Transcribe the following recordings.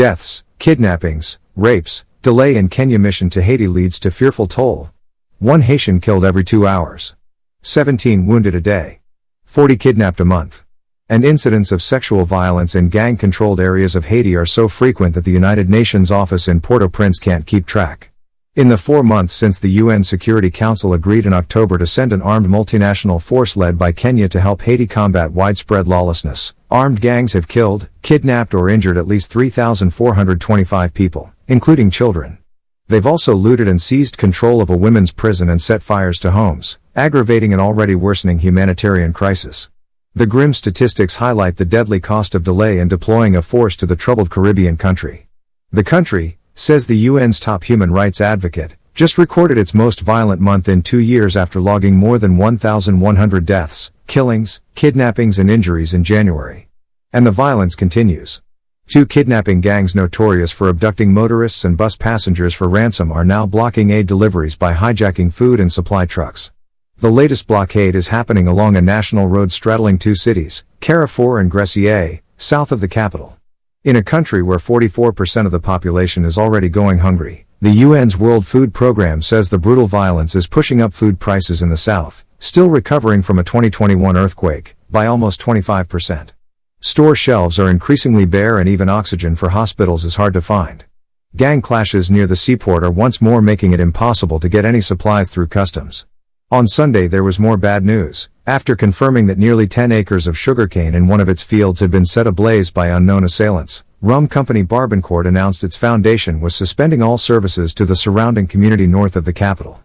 Deaths, kidnappings, rapes, delay in Kenya mission to Haiti leads to fearful toll. 1 Haitian killed every 2 hours. 17 wounded a day. 40 kidnapped a month. And incidents of sexual violence in gang-controlled areas of Haiti are so frequent that the United Nations office in Port-au-Prince can't keep track. In the 4 months since the UN Security Council agreed in October to send an armed multinational force led by Kenya to help Haiti combat widespread lawlessness, armed gangs have killed, kidnapped or injured at least 3,425 people, including children. They've also looted and seized control of a women's prison and set fires to homes, aggravating an already worsening humanitarian crisis. The grim statistics highlight the deadly cost of delay in deploying a force to the troubled Caribbean country. The country, says the UN's top human rights advocate, just recorded its most violent month in 2 years after logging more than 1,100 deaths, killings, kidnappings and injuries in January. And the violence continues. 2 kidnapping gangs notorious for abducting motorists and bus passengers for ransom are now blocking aid deliveries by hijacking food and supply trucks. The latest blockade is happening along a national road straddling 2 cities, Carrefour and Gressier, south of the capital. In a country where 44% of the population is already going hungry, the UN's World Food Programme says the brutal violence is pushing up food prices in the south, still recovering from a 2021 earthquake, by almost 25%. Store shelves are increasingly bare and even oxygen for hospitals is hard to find. Gang clashes near the seaport are once more making it impossible to get any supplies through customs. On Sunday there was more bad news, after confirming that nearly 10 acres of sugarcane in one of its fields had been set ablaze by unknown assailants. Rum company Barbancourt announced its foundation was suspending all services to the surrounding community north of the capital.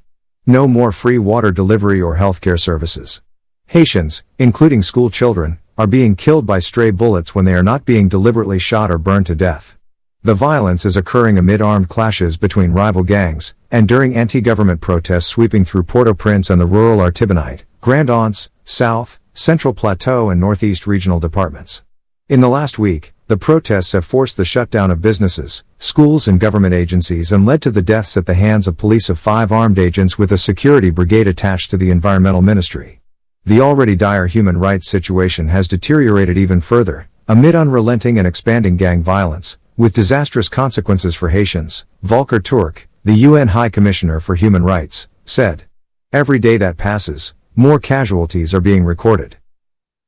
No more free water delivery or healthcare services. Haitians, including school children, are being killed by stray bullets when they are not being deliberately shot or burned to death. The violence is occurring amid armed clashes between rival gangs, and during anti-government protests sweeping through Port-au-Prince and the rural Artibonite, Grand Anse, South, Central Plateau and Northeast regional departments. In the last week, the protests have forced the shutdown of businesses, schools and government agencies and led to the deaths at the hands of police of 5 armed agents with a security brigade attached to the Environmental Ministry. The already dire human rights situation has deteriorated even further, amid unrelenting and expanding gang violence, with disastrous consequences for Haitians, Volker Turk, the UN High Commissioner for Human Rights, said. Every day that passes, more casualties are being recorded.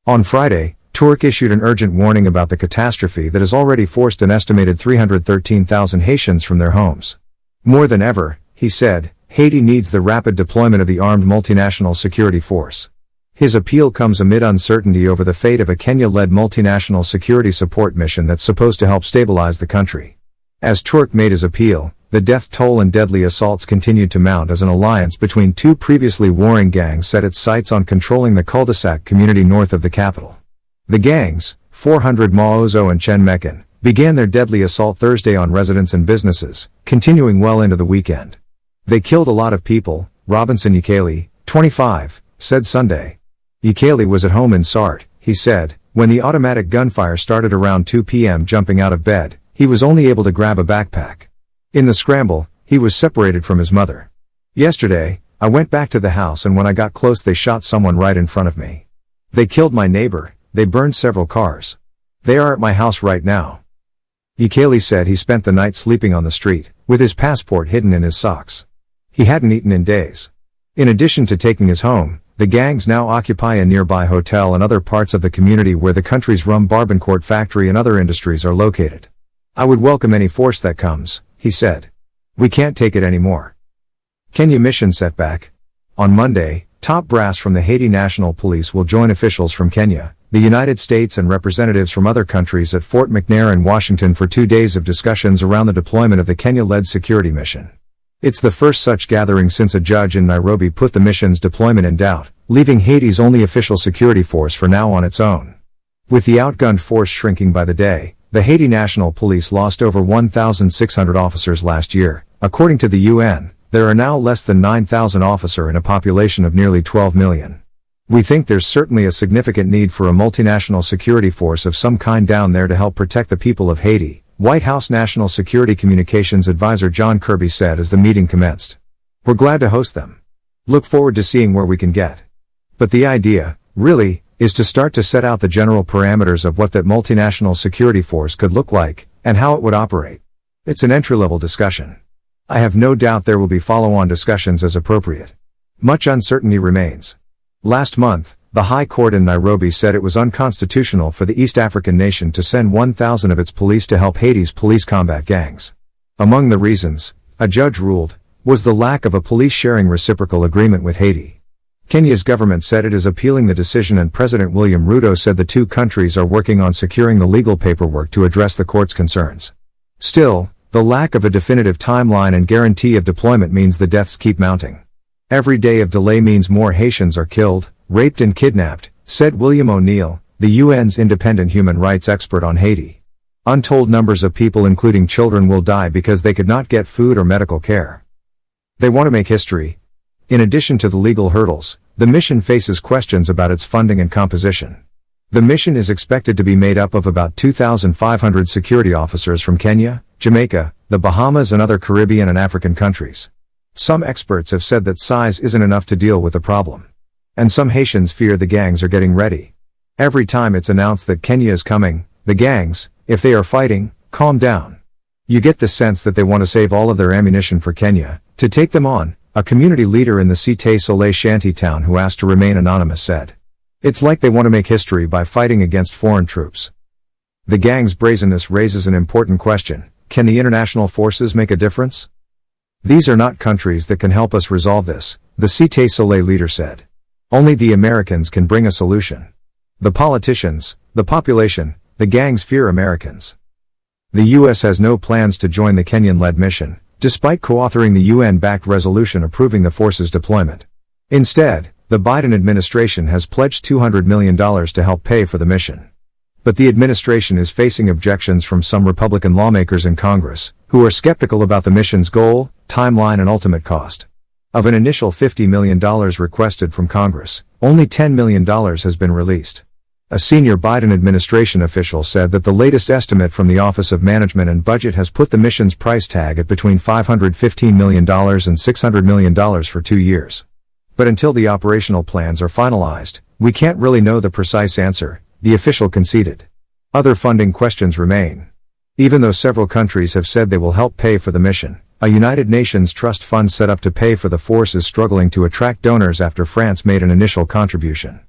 On Friday, Turk issued an urgent warning about the catastrophe that has already forced an estimated 313,000 Haitians from their homes. More than ever, he said, Haiti needs the rapid deployment of the armed multinational security force. His appeal comes amid uncertainty over the fate of a Kenya-led multinational security support mission that's supposed to help stabilize the country. As Turk made his appeal, the death toll and deadly assaults continued to mount as an alliance between 2 previously warring gangs set its sights on controlling the cul-de-sac community north of the capital. The gangs, 400 Maozo and Chen Mekin, began their deadly assault Thursday on residents and businesses, continuing well into the weekend. They killed a lot of people, Robinson Yekeli, 25, said Sunday. Yekeli was at home in Sart, he said, when the automatic gunfire started around 2 p.m. Jumping out of bed, he was only able to grab a backpack. In the scramble, he was separated from his mother. Yesterday, I went back to the house and when I got close they shot someone right in front of me. They killed my neighbor, they burned several cars. They are at my house right now. Yekeli said he spent the night sleeping on the street, with his passport hidden in his socks. He hadn't eaten in days. In addition to taking his home, the gangs now occupy a nearby hotel and other parts of the community where the country's rum Barbancourt factory and other industries are located. I would welcome any force that comes, he said. We can't take it anymore. Kenya mission setback. On Monday, top brass from the Haiti National Police will join officials from Kenya, the United States and representatives from other countries at Fort McNair in Washington for 2 days of discussions around the deployment of the Kenya-led security mission. It's the first such gathering since a judge in Nairobi put the mission's deployment in doubt, leaving Haiti's only official security force for now on its own. With the outgunned force shrinking by the day, the Haiti National Police lost over 1,600 officers last year. According to the UN, there are now less than 9,000 officers in a population of nearly 12 million. We think there's certainly a significant need for a multinational security force of some kind down there to help protect the people of Haiti, White House National Security Communications Advisor John Kirby said as the meeting commenced. We're glad to host them. Look forward to seeing where we can get. But the idea, really, is to start to set out the general parameters of what that multinational security force could look like, and how it would operate. It's an entry-level discussion. I have no doubt there will be follow-on discussions as appropriate. Much uncertainty remains. Last month, the High Court in Nairobi said it was unconstitutional for the East African nation to send 1,000 of its police to help Haiti's police combat gangs. Among the reasons, a judge ruled, was the lack of a police-sharing reciprocal agreement with Haiti. Kenya's government said it is appealing the decision, and President William Ruto said the two countries are working on securing the legal paperwork to address the court's concerns. Still, the lack of a definitive timeline and guarantee of deployment means the deaths keep mounting. Every day of delay means more Haitians are killed, raped and kidnapped, said William O'Neill, the UN's independent human rights expert on Haiti. Untold numbers of people, including children, will die because they could not get food or medical care. They want to make history. In addition to the legal hurdles, the mission faces questions about its funding and composition. The mission is expected to be made up of about 2,500 security officers from Kenya, Jamaica, the Bahamas and other Caribbean and African countries. Some experts have said that size isn't enough to deal with the problem. And some Haitians fear the gangs are getting ready. Every time it's announced that Kenya is coming, the gangs, if they are fighting, calm down. You get the sense that they want to save all of their ammunition for Kenya, to take them on, a community leader in the Cité Soleil shanty town who asked to remain anonymous said. It's like they want to make history by fighting against foreign troops. The gang's brazenness raises an important question: can the international forces make a difference? These are not countries that can help us resolve this, the Cité Soleil leader said. Only the Americans can bring a solution. The politicians, the population, the gangs fear Americans. The U.S. has no plans to join the Kenyan-led mission, despite co-authoring the UN-backed resolution approving the force's deployment. Instead, the Biden administration has pledged $200 million to help pay for the mission. But the administration is facing objections from some Republican lawmakers in Congress, who are skeptical about the mission's goal, timeline and ultimate cost. Of an initial $50 million requested from Congress, only $10 million has been released. A senior Biden administration official said that the latest estimate from the Office of Management and Budget has put the mission's price tag at between $515 million and $600 million for 2 years. But until the operational plans are finalized, we can't really know the precise answer, the official conceded. Other funding questions remain. Even though several countries have said they will help pay for the mission, a United Nations trust fund set up to pay for the force is struggling to attract donors after France made an initial contribution.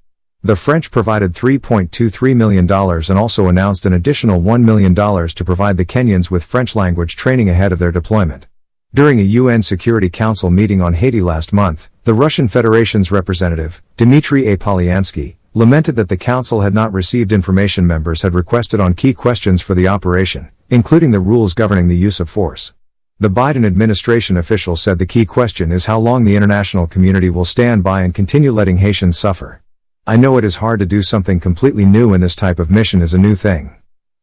The French provided $3.23 million and also announced an additional $1 million to provide the Kenyans with French language training ahead of their deployment. During a UN Security Council meeting on Haiti last month, the Russian Federation's representative, Dmitry Polyansky, lamented that the council had not received information members had requested on key questions for the operation, including the rules governing the use of force. The Biden administration official said the key question is how long the international community will stand by and continue letting Haitians suffer. I know it is hard to do something completely new, and this type of mission is a new thing.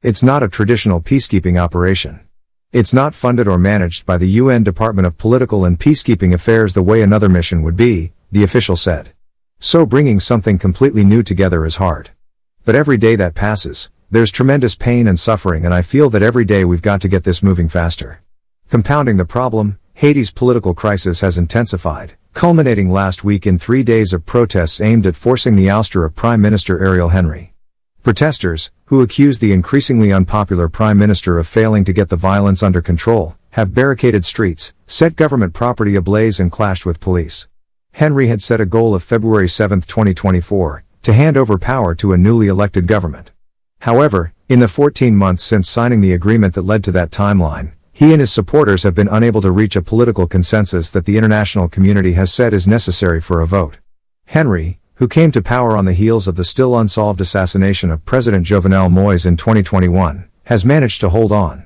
It's not a traditional peacekeeping operation. It's not funded or managed by the UN Department of Political and Peacekeeping Affairs the way another mission would be, the official said. So bringing something completely new together is hard. But every day that passes, there's tremendous pain and suffering, and I feel that every day we've got to get this moving faster. Compounding the problem, Haiti's political crisis has intensified, culminating last week in 3 days of protests aimed at forcing the ouster of Prime Minister Ariel Henry. Protesters, who accuse the increasingly unpopular Prime Minister of failing to get the violence under control, have barricaded streets, set government property ablaze and clashed with police. Henry had set a goal of February 7, 2024, to hand over power to a newly elected government. However, in the 14 months since signing the agreement that led to that timeline, he and his supporters have been unable to reach a political consensus that the international community has said is necessary for a vote. Henry, who came to power on the heels of the still unsolved assassination of President Jovenel Moïse in 2021, has managed to hold on.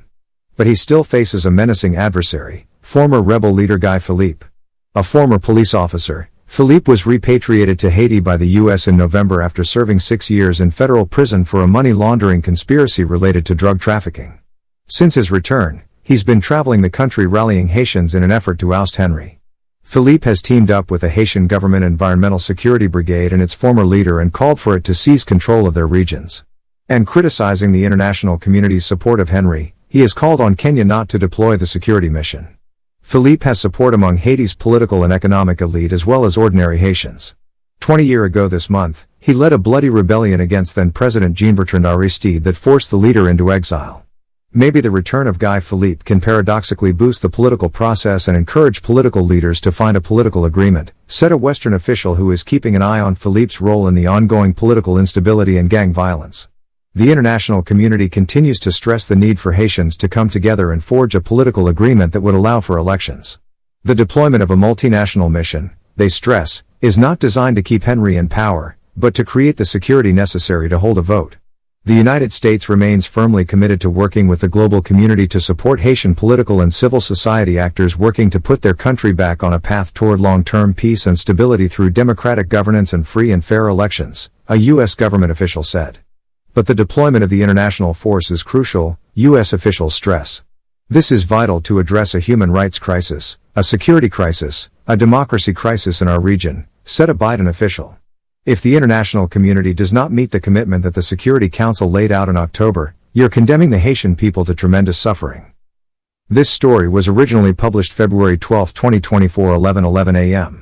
But he still faces a menacing adversary, former rebel leader Guy Philippe. A former police officer, Philippe was repatriated to Haiti by the U.S. in November after serving 6 years in federal prison for a money laundering conspiracy related to drug trafficking. Since his return, he's been traveling the country rallying Haitians in an effort to oust Henry. Philippe has teamed up with the Haitian government Environmental Security Brigade and its former leader and called for it to seize control of their regions. And criticizing the international community's support of Henry, he has called on Kenya not to deploy the security mission. Philippe has support among Haiti's political and economic elite as well as ordinary Haitians. 20 years ago this month, he led a bloody rebellion against then-President Jean-Bertrand Aristide that forced the leader into exile. Maybe the return of Guy Philippe can paradoxically boost the political process and encourage political leaders to find a political agreement, said a Western official who is keeping an eye on Philippe's role in the ongoing political instability and gang violence. The international community continues to stress the need for Haitians to come together and forge a political agreement that would allow for elections. The deployment of a multinational mission, they stress, is not designed to keep Henry in power, but to create the security necessary to hold a vote. The United States remains firmly committed to working with the global community to support Haitian political and civil society actors working to put their country back on a path toward long-term peace and stability through democratic governance and free and fair elections, a U.S. government official said. But the deployment of the international force is crucial, U.S. officials stress. This is vital to address a human rights crisis, a security crisis, a democracy crisis in our region, said a Biden official. If the international community does not meet the commitment that the Security Council laid out in October, you're condemning the Haitian people to tremendous suffering. This story was originally published February 12, 2024, 11:11 a.m.